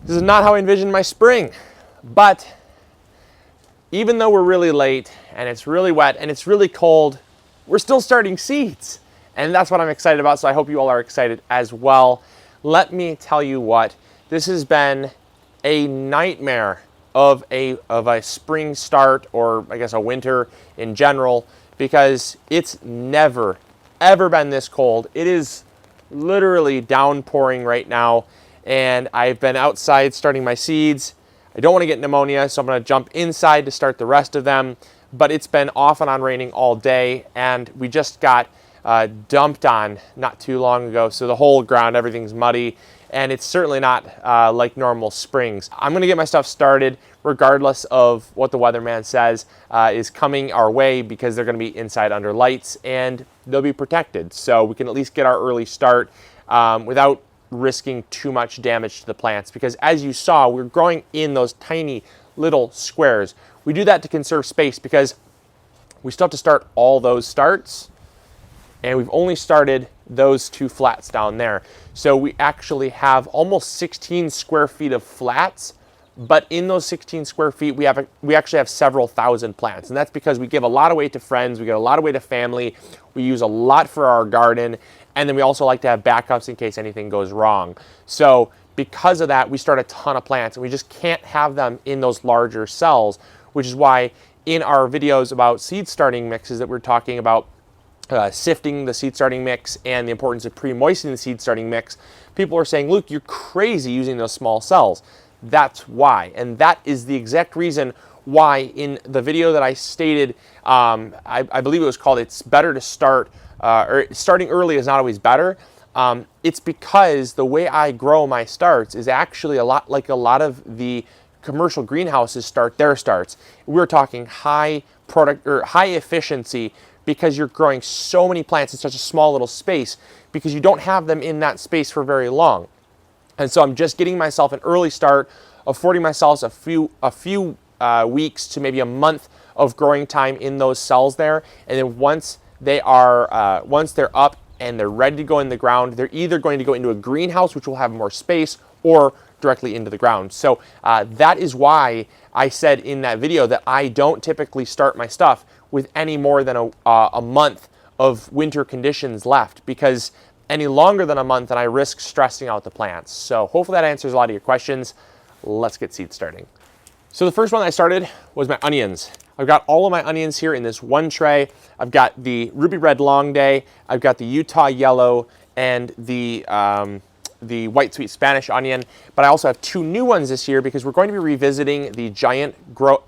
This is not how I envisioned my spring, but even though we're really late and it's really wet and it's really cold, we're still starting seeds. And that's what I'm excited about, so I hope you all are excited as well. Let me tell you what, this has been a nightmare of a spring start, or I guess a winter in general, because it's never, ever been this cold. It is literally downpouring right now, and I've been outside starting my seeds. I don't want to get pneumonia, so I'm going to jump inside to start the rest of them, but it's been off and on raining all day, and we just got dumped on not too long ago, so the whole ground, everything's muddy, and it's certainly not like normal springs. I'm going to get my stuff started regardless of what the weatherman says is coming our way, because they're going to be inside under lights and they'll be protected, so we can at least get our early start without risking too much damage to the plants, because as you saw, we're growing in those tiny little squares. We do that to conserve space because we still have to start all those starts, and we've only started those 2 flats down there. So we actually have almost 16 square feet of flats, but in those 16 square feet, we actually have several thousand plants. And that's because we give a lot away to friends, we give a lot away to family, we use a lot for our garden, and then we also like to have backups in case anything goes wrong. So because of that, we start a ton of plants, and we just can't have them in those larger cells, which is why in our videos about seed starting mixes that we're talking about, sifting the seed starting mix and the importance of pre-moistening the seed starting mix, people are saying, Luke, you're crazy using those small cells. That's why, and that is the exact reason why in the video that I stated, I believe it was called "It's Better to Start," or starting early is not always better. It's because the way I grow my starts is actually a lot like a lot of the commercial greenhouses start their starts. We're talking high product or high efficiency, because you're growing so many plants in such a small little space, because you don't have them in that space for very long. And so I'm just getting myself an early start, affording myself a few weeks to maybe a month of growing time in those cells there. And then once they're up and they're ready to go in the ground, they're either going to go into a greenhouse, which will have more space, or directly into the ground. So that is why I said in that video that I don't typically start my stuff with any more than a month of winter conditions left, because any longer than a month and I risk stressing out the plants. So hopefully that answers a lot of your questions. Let's get seed starting. So the first one I started was my onions. I've got all of my onions here in this one tray. I've got the ruby red long day, I've got the Utah yellow, and the white sweet Spanish onion, but I also have 2 new ones this year because we're going to be revisiting the giant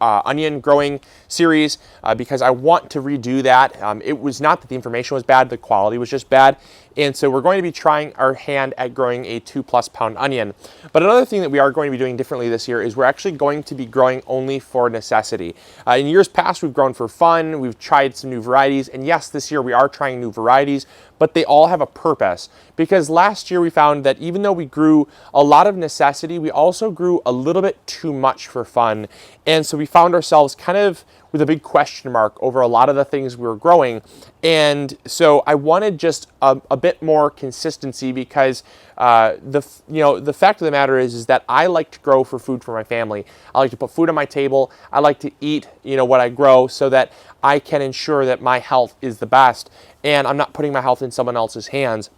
onion growing series, because I want to redo that. It was not that the information was bad, the quality was just bad. And so we're going to be trying our hand at growing a 2+ pound onion. But another thing that we are going to be doing differently this year is we're actually going to be growing only for necessity. In years past, we've grown for fun, we've tried some new varieties, and yes, this year we are trying new varieties, but they all have a purpose. Because last year we found that even though we grew a lot of necessity, we also grew a little bit too much for fun. And so we found ourselves kind of with a big question mark over a lot of the things we were growing. And so I wanted just a bit more consistency, because the fact of the matter is that I like to grow for food for my family. I like to put food on my table. I like to eat what I grow, so that I can ensure that my health is the best and I'm not putting my health in someone else's hands.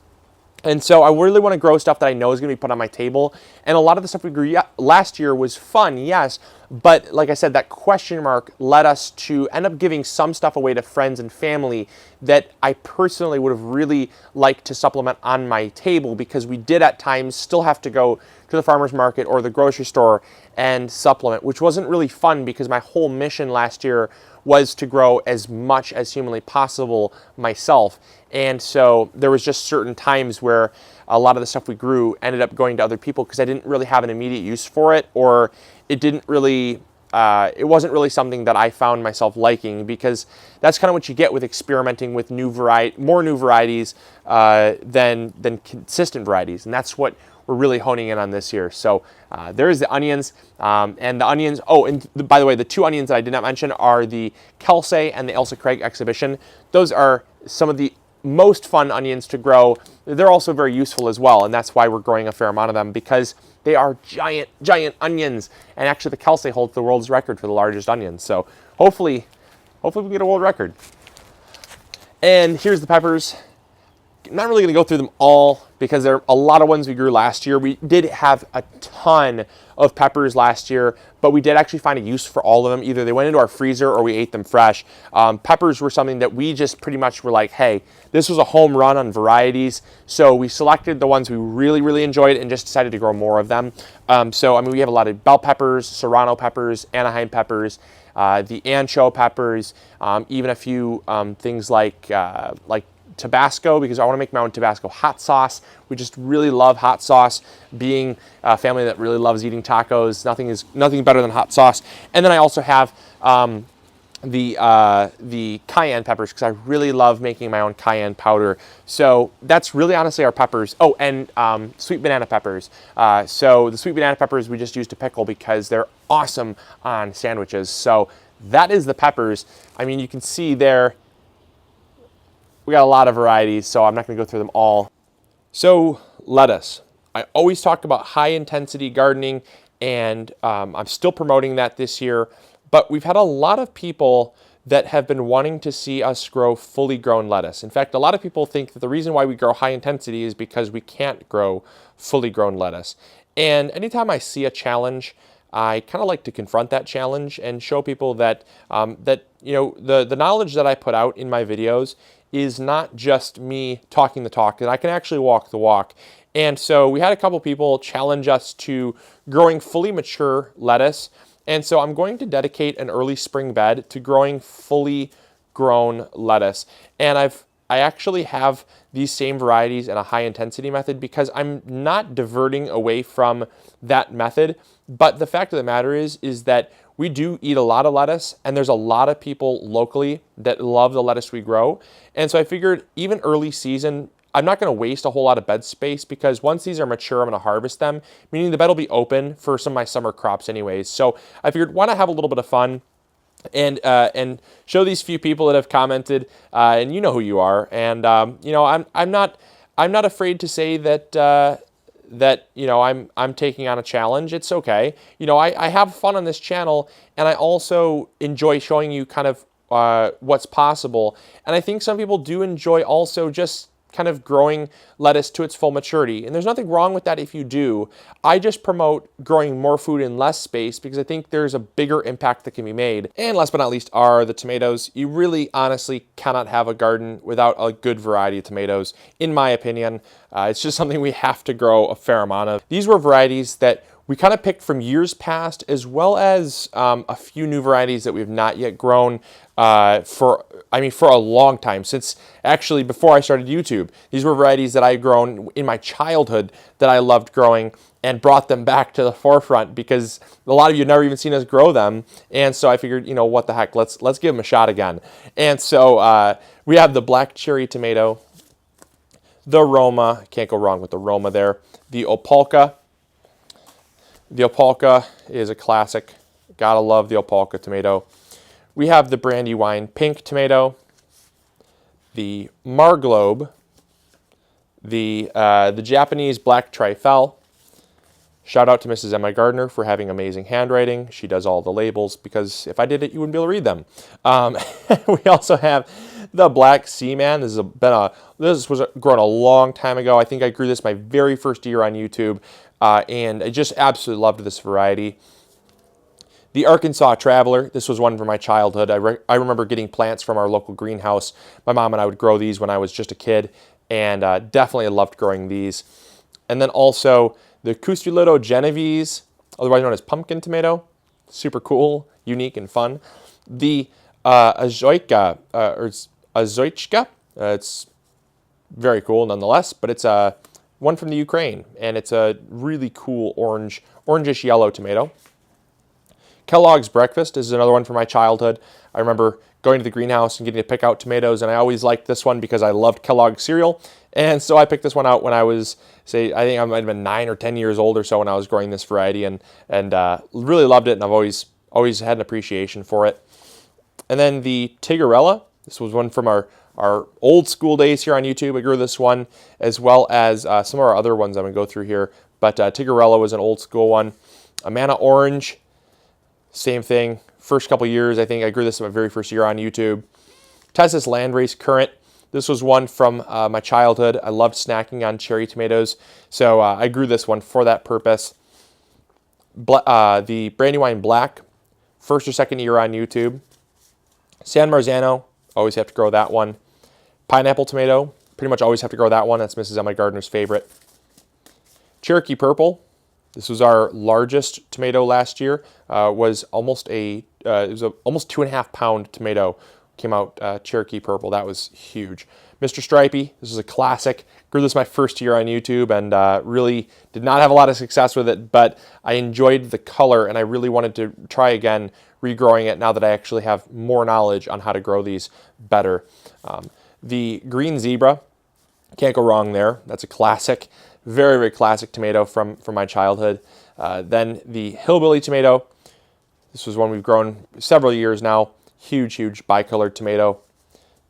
And so I really want to grow stuff that I know is going to be put on my table. And a lot of the stuff we grew last year was fun, yes, but like I said, that question mark led us to end up giving some stuff away to friends and family that I personally would have really liked to supplement on my table, because we did at times still have to go to the farmer's market or the grocery store and supplement, which wasn't really fun, because my whole mission last year was to grow as much as humanly possible myself. And so there was just certain times where a lot of the stuff we grew ended up going to other people because I didn't really have an immediate use for it, or it didn't really, it wasn't really something that I found myself liking, because that's kind of what you get with experimenting with more new varieties than consistent varieties. And that's what we're really honing in on this year. So there's the onions, and the onions, by the way, the 2 onions that I did not mention are the Kelsey and the Elsa Craig Exhibition. Those are some of the most fun onions to grow, they're also very useful as well. And that's why we're growing a fair amount of them, because they are giant, giant onions. And actually the Kelsey holds the world's record for the largest onions. So hopefully we can get a world record. And here's the peppers. I'm not really going to go through them all because there are a lot of ones we grew last year. We did have a ton of peppers last year, but we did actually find a use for all of them. Either they went into our freezer or we ate them fresh. Peppers were something that we just pretty much were like, hey, this was a home run on varieties. So we selected the ones we really, really enjoyed and just decided to grow more of them. So, I mean, we have a lot of bell peppers, serrano peppers, Anaheim peppers, the ancho peppers, even a few things like Tabasco, because I want to make my own Tabasco hot sauce. We just really love hot sauce. Being a family that really loves eating tacos, nothing better than hot sauce. And then I also have the cayenne peppers, because I really love making my own cayenne powder. So that's really honestly our peppers. Oh, and sweet banana peppers. So the sweet banana peppers we just use to pickle because they're awesome on sandwiches. So that is the peppers. I mean, you can see there, we got a lot of varieties, so I'm not going to go through them all. So lettuce. I always talk about high intensity gardening, and I'm still promoting that this year, but we've had a lot of people that have been wanting to see us grow fully grown lettuce. In fact, a lot of people think that the reason why we grow high intensity is because we can't grow fully grown lettuce. And anytime I see a challenge, I kind of like to confront that challenge and show people that the knowledge that I put out in my videos is not just me talking the talk, and I can actually walk the walk. And so we had a couple people challenge us to growing fully mature lettuce. And so I'm going to dedicate an early spring bed to growing fully grown lettuce. And I actually have these same varieties in a high intensity method because I'm not diverting away from that method. But the fact of the matter is that we do eat a lot of lettuce, and there's a lot of people locally that love the lettuce we grow. And so I figured even early season, I'm not going to waste a whole lot of bed space, because once these are mature, I'm going to harvest them, meaning the bed will be open for some of my summer crops anyways. So I figured, why not have a little bit of fun and show these few people that have commented, and you know who you are. And I'm not afraid to say that I'm taking on a challenge. It's okay. I have fun on this channel, and I also enjoy showing you kind of what's possible. And I think some people do enjoy also just kind of growing lettuce to its full maturity. And there's nothing wrong with that if you do. I just promote growing more food in less space because I think there's a bigger impact that can be made. And last but not least are the tomatoes. You really honestly cannot have a garden without a good variety of tomatoes, in my opinion. It's just something we have to grow a fair amount of. These were varieties that we kind of picked from years past, as well as a few new varieties that we've not yet grown for a long time, since actually before I started YouTube. These were varieties that I had grown in my childhood that I loved growing, and brought them back to the forefront because a lot of you have never even seen us grow them. And so I figured, what the heck, let's give them a shot again. And so we have the black cherry tomato, the Roma, can't go wrong with the Roma there, the Opalka. The Opalka is a classic. Gotta love the Opalka tomato. We have the Brandywine pink tomato, the Marglobe, the Japanese black trifle. Shout out to Mrs. MIgardener for having amazing handwriting. She does all the labels, because if I did it, you wouldn't be able to read them. We also have the black Seaman. This was grown a long time ago. I think I grew this my very first year on YouTube. And I just absolutely loved this variety. The Arkansas Traveler, this was one from my childhood. I remember getting plants from our local greenhouse. My mom and I would grow these when I was just a kid, and definitely loved growing these. And then also the Custulito Genovese, otherwise known as pumpkin tomato. Super cool, unique, and fun. The Azoika, it's very cool nonetheless, but it's one from the Ukraine, and it's a really cool orangish yellow tomato. Kellogg's Breakfast is another one from my childhood. I remember going to the greenhouse and getting to pick out tomatoes, and I always liked this one because I loved Kellogg's cereal. And so I picked this one out when I was, I think I might have been 9 or 10 years old or so when I was growing this variety, and really loved it, and I've always had an appreciation for it. And then the Tigerella. This was one from our our old school days here on YouTube. I grew this one as well as some of our other ones I'm going to go through here. But Tigarella was an old school one. Amana Orange, same thing. First couple years, I think I grew this in my very first year on YouTube. Texas Landrace Currant. This was one from my childhood. I loved snacking on cherry tomatoes, so I grew this one for that purpose. The Brandywine Black, first or second year on YouTube. San Marzano, always have to grow that one. Pineapple tomato, pretty much always have to grow that one. That's Mrs. MIgardener's favorite. Cherokee Purple, this was our largest tomato last year. Was almost it was almost 2.5 pound tomato. Came out Cherokee Purple. That was huge. Mr. Stripey, this is a classic. Grew this my first year on YouTube and really did not have a lot of success with it, but I enjoyed the color and I really wanted to try again regrowing it now that I actually have more knowledge on how to grow these better. The Green Zebra, can't go wrong there. That's a classic, very, very classic tomato from my childhood. Then the Hillbilly tomato. This was one we've grown several years now. Huge, huge bicolored tomato.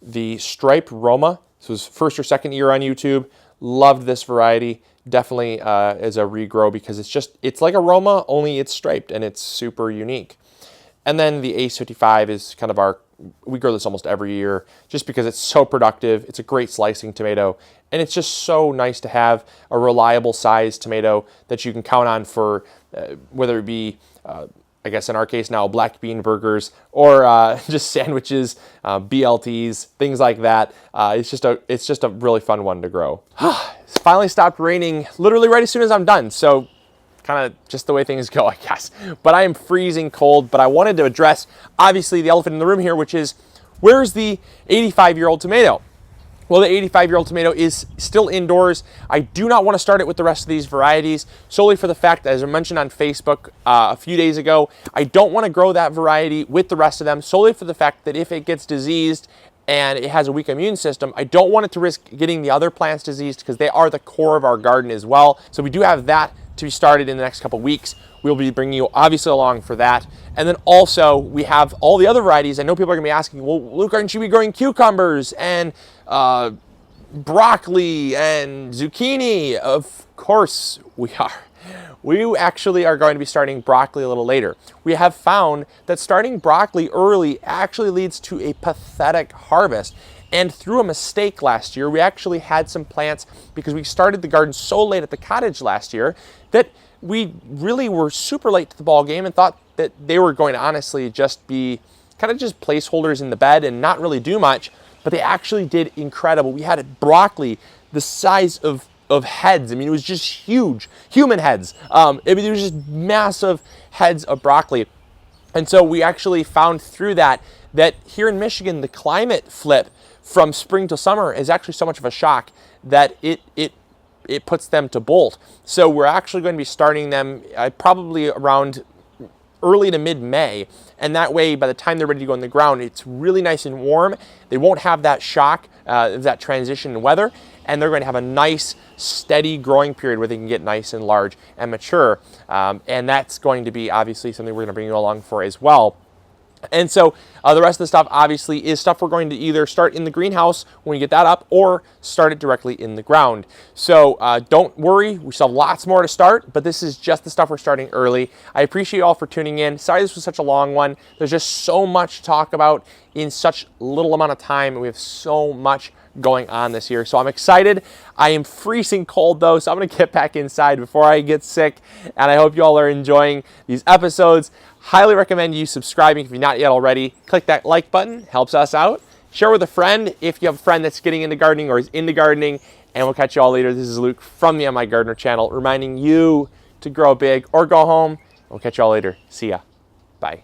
The Striped Roma. This was first or second year on YouTube. Loved this variety. Definitely as a regrow because it's like a Roma, only it's striped and it's super unique. And then the Ace 55 is kind of we grow this almost every year just because it's so productive. It's a great slicing tomato. And it's just so nice to have a reliable size tomato that you can count on for whether it be I guess in our case now, black bean burgers or just sandwiches, BLTs, things like that. It's just a really fun one to grow. It's finally stopped raining literally right as soon as I'm done. So kind of just the way things go, I guess. But I am freezing cold, but I wanted to address obviously the elephant in the room here, which is where's the 85-year-old tomato? Well, the 85-year-old tomato is still indoors. I do not want to start it with the rest of these varieties, solely for the fact that, as I mentioned on Facebook a few days ago, I don't want to grow that variety with the rest of them, solely for the fact that if it gets diseased and it has a weak immune system, I don't want it to risk getting the other plants diseased because they are the core of our garden as well. So we do have that to be started in the next couple weeks. We'll be bringing you obviously along for that. And then also we have all the other varieties. I know people are gonna be asking, well, Luke, aren't you growing cucumbers and broccoli and zucchini? Of course we are. We actually are going to be starting broccoli a little later. We have found that starting broccoli early actually leads to a pathetic harvest. And through a mistake last year, we actually had some plants, because we started the garden so late at the cottage last year, that we really were super late to the ball game and thought that they were going to honestly just be kind of just placeholders in the bed and not really do much, but they actually did incredible. We had broccoli the size of heads. I mean, it was just huge, human heads. I mean, there was just massive heads of broccoli. And so we actually found through that here in Michigan, the climate flip from spring to summer is actually so much of a shock that it puts them to bolt. So we're actually going to be starting them probably around early to mid-May. And that way, by the time they're ready to go in the ground, it's really nice and warm. They won't have that shock, that transition in weather. And they're going to have a nice, steady growing period where they can get nice and large and mature. And that's going to be obviously something we're going to bring you along for as well. And so the rest of the stuff obviously is stuff we're going to either start in the greenhouse when we get that up or start it directly in the ground. So don't worry, we still have lots more to start, but this is just the stuff we're starting early. I appreciate you all for tuning in. Sorry this was such a long one. There's just so much to talk about in such little amount of time, and we have so much going on this year. So I'm excited. I am freezing cold though, so I'm going to get back inside before I get sick, and I hope you all are enjoying these episodes. Highly recommend you subscribing if you're not yet already. Click that like button, helps us out. Share with a friend if you have a friend that's getting into gardening or is into gardening, and we'll catch you all later. This is Luke from the MIgardener channel, reminding you to grow big or go home. We'll catch you all later. See ya. Bye.